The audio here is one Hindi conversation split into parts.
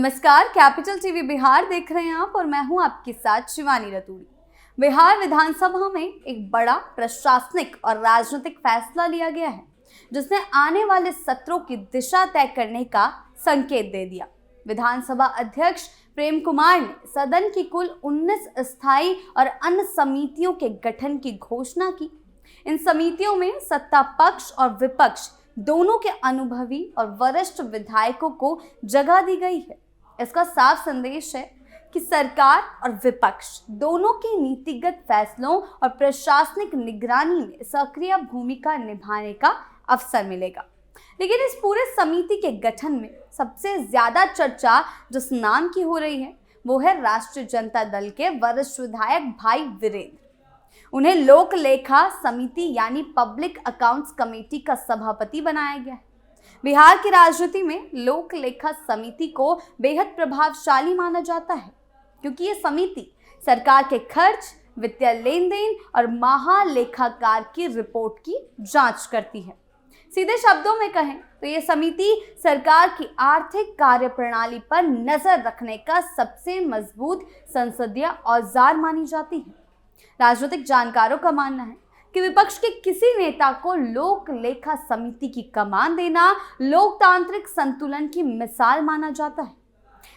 नमस्कार, कैपिटल टीवी बिहार देख रहे हैं आप और मैं हूं आपके साथ शिवानी रतूड़ी। बिहार विधानसभा में एक बड़ा प्रशासनिक और राजनीतिक फैसला लिया गया है जिसने आने वाले सत्रों की दिशा तय करने का संकेत दे दिया। विधानसभा अध्यक्ष प्रेम कुमार ने सदन की कुल 19 स्थायी और अन्य समितियों के गठन की घोषणा की। इन समितियों में सत्ता पक्ष और विपक्ष दोनों के अनुभवी और वरिष्ठ विधायकों को जगह दी गई है। इसका साफ संदेश है कि सरकार और विपक्ष दोनों के नीतिगत फैसलों और प्रशासनिक निगरानी में सक्रिय भूमिका निभाने का अवसर मिलेगा। लेकिन इस पूरे समिति के गठन में सबसे ज्यादा चर्चा जिस नाम की हो रही है वो है राष्ट्रीय जनता दल के वरिष्ठ विधायक भाई वीरेंद्र। उन्हें लोक लेखा समिति यानी पब्लिक अकाउंट्स कमेटी का सभापति बनाया गया है। बिहार की राजनीति में लोक लेखा समिति को बेहद प्रभावशाली माना जाता है क्योंकि ये समिति सरकार के खर्च, वित्तीय लेन देन और महालेखाकार की रिपोर्ट की जांच करती है। सीधे शब्दों में कहें तो ये समिति सरकार की आर्थिक कार्यप्रणाली पर नजर रखने का सबसे मजबूत संसदीय औजार मानी जाती है। राजनीतिक जानकारों का मानना है कि विपक्ष के किसी नेता को लोक लेखा समिति की कमान देना लोकतांत्रिक संतुलन की मिसाल माना जाता है।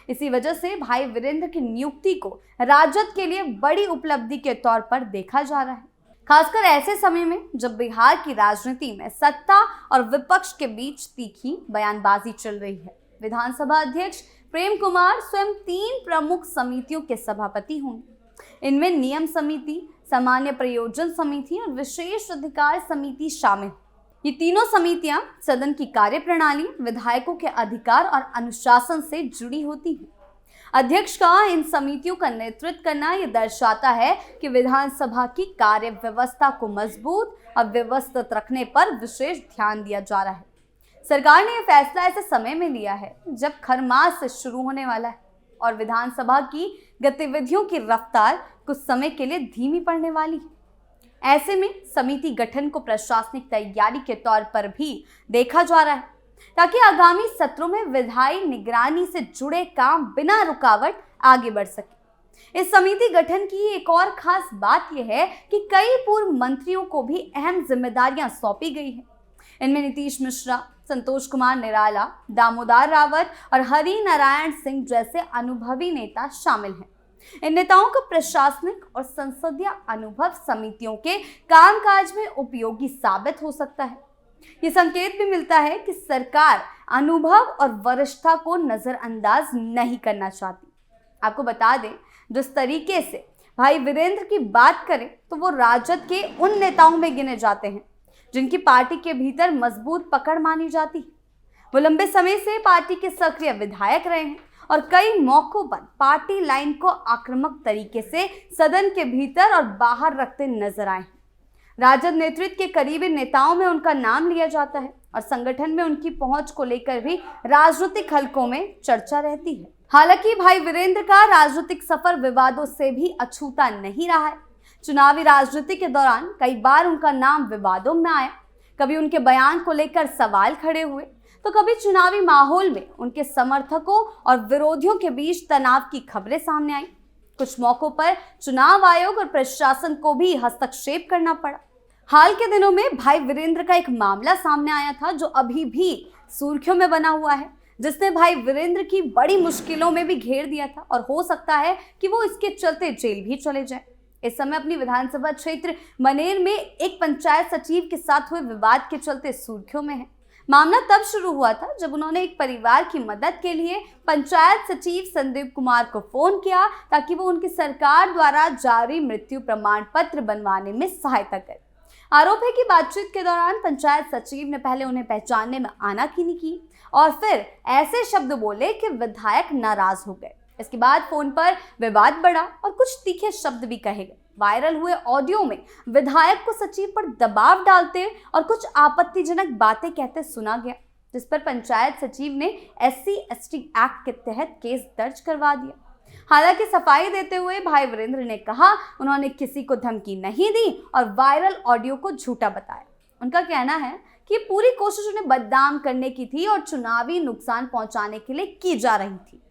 इसी वजह से भाई वीरेंद्र की नियुक्ति को राजद के लिए बड़ी उपलब्धि के तौर पर देखा जा रहा है, खासकर ऐसे समय में जब बिहार की राजनीति में सत्ता और विपक्ष के बीच तीखी बयानबाजी चल रही है। विधानसभा अध्यक्ष प्रेम कुमार स्वयं 3 प्रमुख समितियों के सभापति होंगे। इनमें नियम समिति, सामान्य प्रयोजन समिति और विशेष अधिकार समिति शामिल। ये तीनों समितियां सदन की कार्यप्रणाली, विधायकों के अधिकार और अनुशासन से जुड़ी होती हैं। अध्यक्ष का इन समितियों का नेतृत्व करना ये दर्शाता है कि विधानसभा की कार्य व्यवस्था को मजबूत और व्यवस्थित रखने पर विशेष ध्यान दिया जा रहा है। सरकार ने यह फैसला ऐसे समय में लिया है जब खरमास से शुरू होने वाला है और विधानसभा की गतिविधियों की रफ्तार कुछ समय के लिए धीमी पड़ने वाली है। ऐसे में समिति गठन को प्रशासनिक तैयारी के तौर पर भी देखा जा रहा है ताकि आगामी सत्रों में विधायी निगरानी से जुड़े काम बिना रुकावट आगे बढ़ सके। इस समिति गठन की एक और खास बात यह है कि कई पूर्व मंत्रियों को भी अहम जिम्मेदारियां सौंपी गई हैं। इनमें नीतीश मिश्रा, संतोष कुमार निराला, दामोदर रावत और हरि नारायण सिंह जैसे अनुभवी नेता शामिल हैं। इन नेताओं का प्रशासनिक और संसदीय अनुभव समितियों के कामकाज में उपयोगी साबित हो सकता है। ये संकेत भी मिलता है कि सरकार अनुभव और वरिष्ठता को नजरअंदाज नहीं करना चाहती। आपको बता दें, जिस तरीके से भाई वीरेंद्र की बात करें तो वो राजद के उन नेताओं में गिने जाते हैं जिनकी पार्टी के भीतर मजबूत पकड़ मानी जाती है। वो लंबे समय से पार्टी के सक्रिय विधायक रहे हैं और कई मौकों पर पार्टी लाइन को आक्रामक तरीके से सदन के भीतर और बाहर रखते नजर आए हैं। राजद नेतृत्व के करीबी नेताओं में उनका नाम लिया जाता है और संगठन में उनकी पहुंच को लेकर भी राजनीतिक हलकों में चर्चा रहती है। हालांकि भाई वीरेंद्र का राजनीतिक सफर विवादों से भी अछूता नहीं रहा है। चुनावी राजनीति के दौरान कई बार उनका नाम विवादों में आया। कभी उनके बयान को लेकर सवाल खड़े हुए तो कभी चुनावी माहौल में उनके समर्थकों और विरोधियों के बीच तनाव की खबरें सामने आई। कुछ मौकों पर चुनाव आयोग और प्रशासन को भी हस्तक्षेप करना पड़ा। हाल के दिनों में भाई वीरेंद्र का एक मामला सामने आया था जो अभी भी सुर्खियों में बना हुआ है, जिसने भाई वीरेंद्र की बड़ी मुश्किलों में भी घेर दिया था और हो सकता है कि वो इसके चलते जेल भी चले जाए। इस समय अपनी विधानसभा क्षेत्र मनेर में एक पंचायत सचिव के साथ हुए विवाद के चलते सुर्खियों में है। मामला तब शुरू हुआ था जब उन्होंने एक परिवार की मदद के लिए पंचायत सचिव संदीप कुमार को फोन किया ताकि वो उनकी सरकार द्वारा जारी मृत्यु प्रमाण पत्र बनवाने में सहायता करे। आरोप है कि बातचीत के दौरान पंचायत सचिव ने पहले उन्हें पहचानने में आनाकानी की और फिर ऐसे शब्द बोले कि विधायक नाराज हो गए। इसके बाद फोन पर विवाद बढ़ा और कुछ तीखे शब्द भी कहे गए। वायरल हुए ऑडियो में विधायक को सचिव पर दबाव डालते और कुछ आपत्तिजनक बातें कहते सुना गया, जिस पर पंचायत सचिव ने SC/ST एक्ट के तहत केस दर्ज करवा दिया। हालांकि सफाई देते हुए भाई वीरेंद्र ने कहा उन्होंने किसी को धमकी नहीं दी और वायरल ऑडियो को झूठा बताया। उनका कहना है कि पूरी कोशिश उन्हें बदनाम करने की थी और चुनावी नुकसान पहुंचाने के लिए की जा रही थी।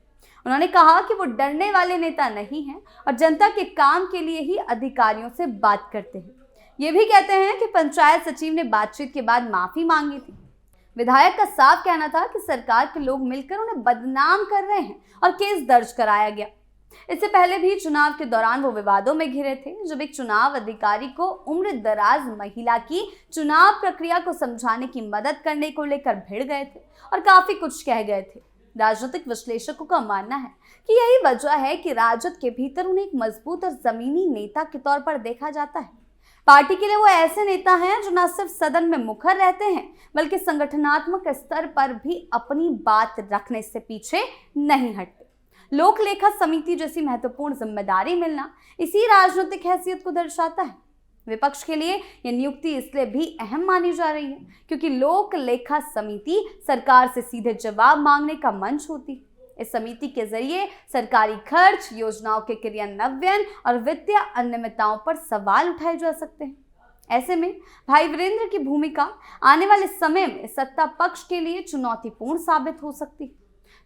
उन्होंने कहा कि वो डरने वाले नेता नहीं हैं और जनता के काम के लिए ही अधिकारियों से बात करते हैं। ये भी कहते हैं कि पंचायत सचिव ने बातचीत के बाद माफी मांगी थी। विधायक का साफ कहना था कि सरकार के लोग मिलकर उन्हें बदनाम कर रहे हैं और केस दर्ज कराया गया। इससे पहले भी चुनाव के दौरान वो विवादों में घिरे थे, जब एक चुनाव अधिकारी को उम्र दराज महिला की चुनाव प्रक्रिया को समझाने की मदद करने को लेकर भिड़ गए थे और काफी कुछ कह गए थे। राजनीतिक विश्लेषकों का मानना है कि यही वजह है कि राजद के भीतर उन्हें एक मजबूत और जमीनी नेता के तौर पर देखा जाता है। पार्टी के लिए वो ऐसे नेता हैं जो न सिर्फ सदन में मुखर रहते हैं, बल्कि संगठनात्मक स्तर पर भी अपनी बात रखने से पीछे नहीं हटते। लोक लेखा समिति जैसी महत्वपूर्ण जिम्मेदारी मिलना इसी राजनीतिक हैसियत को दर्शाता है। विपक्ष के लिए यह नियुक्ति इसलिए भी अहम मानी जा रही है क्योंकि लोक लेखा समिति सरकार से सीधे जवाब मांगने का मंच होती है। इस समिति के जरिए सरकारी खर्च, योजनाओं के क्रियान्वयन और वित्तीय अनियमितताओं पर सवाल उठाए जा सकते हैं। ऐसे में भाई वीरेंद्र की भूमिका आने वाले समय में सत्ता पक्ष के लिए चुनौतीपूर्ण साबित हो सकती है।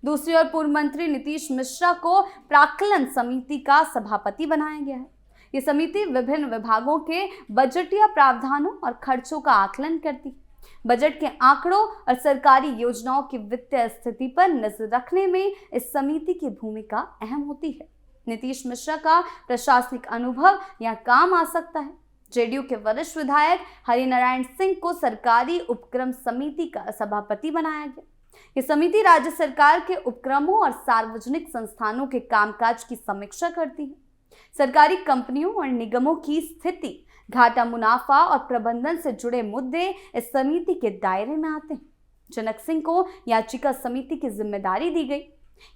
दूसरी ओर पूर्व मंत्री नीतीश मिश्रा को प्राक्कलन समिति का सभापति बनाया गया है। ये समिति विभिन्न विभागों के बजटीय प्रावधानों और खर्चों का आकलन करती है। बजट के आंकड़ों और सरकारी योजनाओं की वित्तीय स्थिति पर नजर रखने में इस समिति की भूमिका अहम होती है। नीतीश मिश्रा का प्रशासनिक अनुभव यहाँ काम आ सकता है। जेडीयू के वरिष्ठ विधायक हरिनारायण सिंह को सरकारी उपक्रम समिति का सभापति बनाया गया। ये समिति राज्य सरकार के उपक्रमों और सार्वजनिक संस्थानों के कामकाज की समीक्षा करती है। सरकारी कंपनियों और निगमों की स्थिति, घाटा, मुनाफा और प्रबंधन से जुड़े मुद्दे इस समिति के दायरे में आते हैं। जनक सिंह को याचिका समिति की जिम्मेदारी दी गई।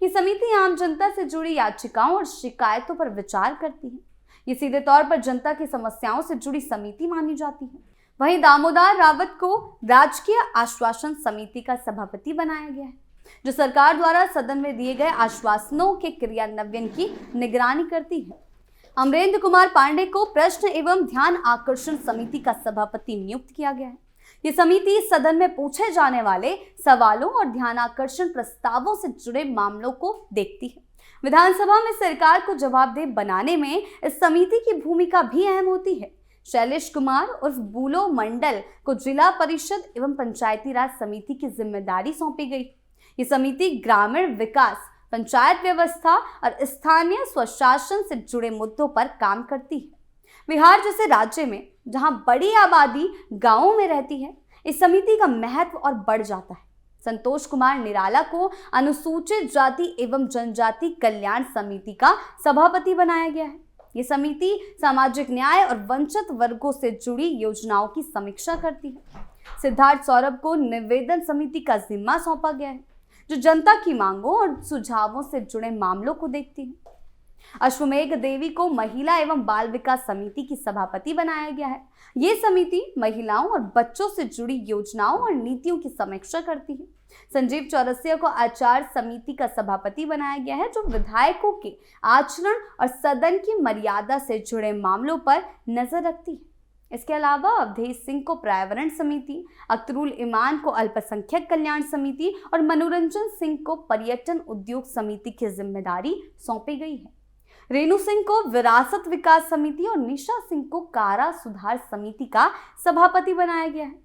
ये समिति आम जनता से जुड़ी याचिकाओं और शिकायतों पर विचार करती है। ये सीधे तौर पर जनता की समस्याओं से जुड़ी समिति मानी जाती है। वहीं दामोदर रावत को राजकीय आश्वासन समिति का सभापति बनाया गया है, जो सरकार द्वारा सदन में दिए गए आश्वासनों के क्रियान्वयन की निगरानी करती है। अमरेंद्र कुमार पांडे को प्रश्न एवं ध्यान आकर्षण समिति का सभापति नियुक्त किया गया है। ये समिति सदन में पूछे जाने वाले सवालों और ध्यान आकर्षण प्रस्तावों से जुड़े मामलों को देखती है। विधानसभा में सरकार को जवाबदेह बनाने में इस समिति की भूमिका भी अहम होती है। शैलेश कुमार उर्फ बूलो मंडल को जिला परिषद एवं पंचायती राज समिति की जिम्मेदारी सौंपी गई। ये समिति ग्रामीण विकास, पंचायत व्यवस्था और स्थानीय स्वशासन से जुड़े मुद्दों पर काम करती है। बिहार जैसे राज्य में जहां बड़ी आबादी गांवों में रहती है, इस समिति का महत्व और बढ़ जाता है। संतोष कुमार निराला को अनुसूचित जाति एवं जनजाति कल्याण समिति का सभापति बनाया गया है। ये समिति सामाजिक न्याय और वंचित वर्गों से जुड़ी योजनाओं की समीक्षा करती है। सिद्धार्थ सौरभ को निवेदन समिति का जिम्मा सौंपा गया है, जो जनता की मांगों और सुझावों से जुड़े मामलों को देखती है। अश्वमेघ देवी को महिला एवं बाल विकास समिति की सभापति बनाया गया है। ये समिति महिलाओं और बच्चों से जुड़ी योजनाओं और नीतियों की समीक्षा करती है। संजीव चौरसिया को आचार समिति का सभापति बनाया गया है, जो विधायकों के आचरण और सदन की मर्यादा से जुड़े मामलों पर नजर रखती है। इसके अलावा अवधेश सिंह को पर्यावरण समिति, अख्तरुल ईमान को अल्पसंख्यक कल्याण समिति और मनोरंजन सिंह को पर्यटन उद्योग समिति की जिम्मेदारी सौंपी गई है। रेणु सिंह को विरासत विकास समिति और निशा सिंह को कारा सुधार समिति का सभापति बनाया गया है।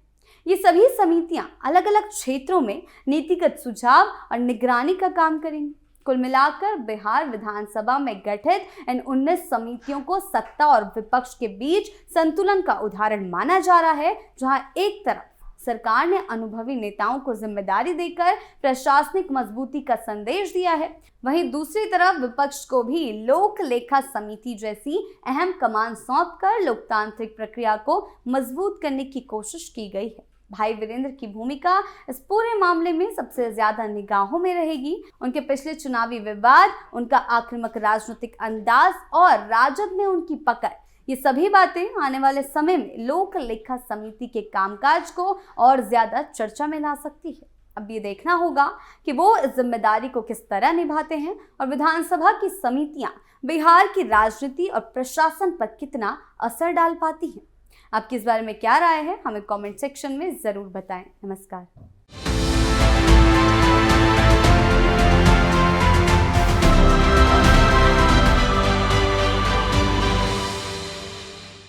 ये सभी समितियां अलग अलग क्षेत्रों में नीतिगत सुझाव और निगरानी का काम करेंगी। कुल मिलाकर बिहार विधानसभा में गठित इन 19 समितियों को सत्ता और विपक्ष के बीच संतुलन का उदाहरण माना जा रहा है, जहां एक तरफ सरकार ने अनुभवी नेताओं को जिम्मेदारी देकर प्रशासनिक मजबूती का संदेश दिया है, वहीं दूसरी तरफ विपक्ष को भी लोक लेखा समिति जैसी अहम कमान सौंपकर लोकतांत्रिक प्रक्रिया को मजबूत करने की कोशिश की गई है। भाई वीरेंद्र की भूमिका इस पूरे मामले में सबसे ज्यादा निगाहों में रहेगी। उनके पिछले चुनावी विवाद, उनका आक्रामक राजनीतिक अंदाज और राजद में उनकी पकड़, ये सभी बातें आने वाले समय में लोक लेखा समिति के कामकाज को और ज्यादा चर्चा में ला सकती है। अब ये देखना होगा कि वो इस जिम्मेदारी को किस तरह निभाते हैं और विधानसभा की समितियां बिहार की राजनीति और प्रशासन पर कितना असर डाल पाती हैं। आपकी इस बारे में क्या राय है, हमें कमेंट सेक्शन में जरूर बताएं। नमस्कार।